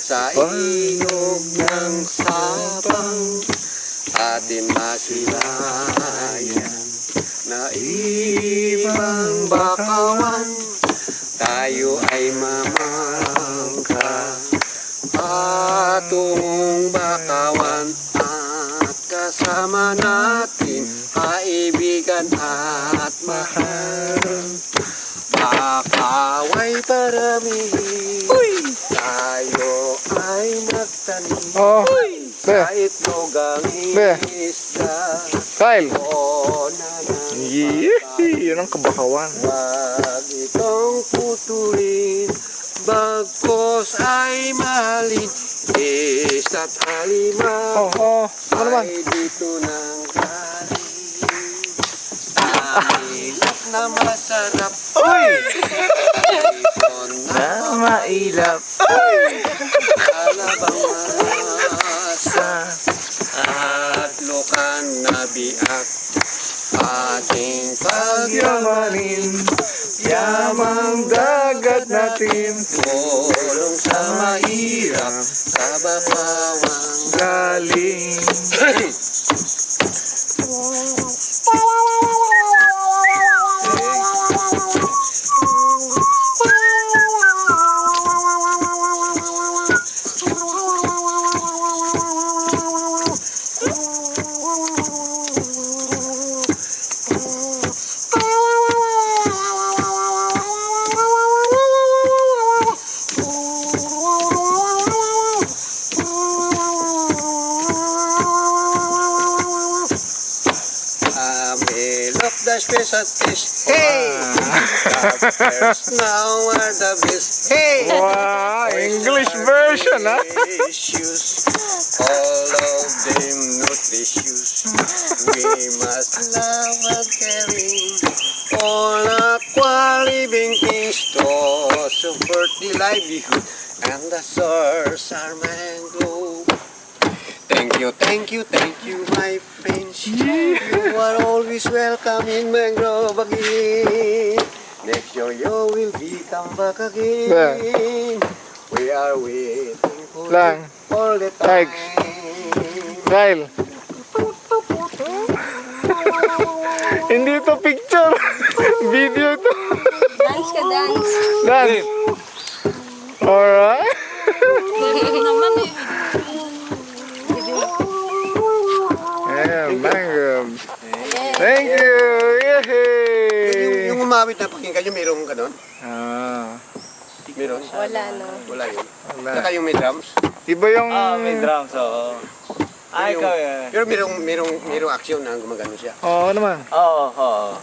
sa ilog ng sabang atin masilayan na ibang bakawan, tayo ay mamangka patungong bakawan at kasama natin kaibigan at mahal. Bakaway paramihin, tayo ay magtanim sa itlogang isda. Kyle! O nanang Yun ang kabakawan. wag itong putulin, bagkos ay mahalin. Isa't halimaw Ano naman? ay dito nang galing. Mailap na masarap, ipon na mailap. alabang masa at lukan na biak. Ating pagyamanin, Yamang dagat natin. tulong sa mahirap, sa bakawang Galing. Look the special fish. Hey! The first now are the best. Hey! Wow, English version, ha? Delicious. All of them nutritious. We must love and caring. All aqua living things to support the livelihood and the source are mangrove. Thank you, my friends. You are always welcome in Mangrove again. Next year you will be come back again. We are waiting for Lang. you all the time. Kyle. Hindi to picture. Video to. Dance ka, dance. Dance. Alright. Naman eh. Yeah, mangrove. Thank you. Yay. Yung umawit na pakinggan nyo, mayroong ganon? Meron? Wala, no. Wala yun. Wala. Saka yung may drums. Iba yung... may drums, oo. Pero merong action na gumagano siya. Oo naman. Oo.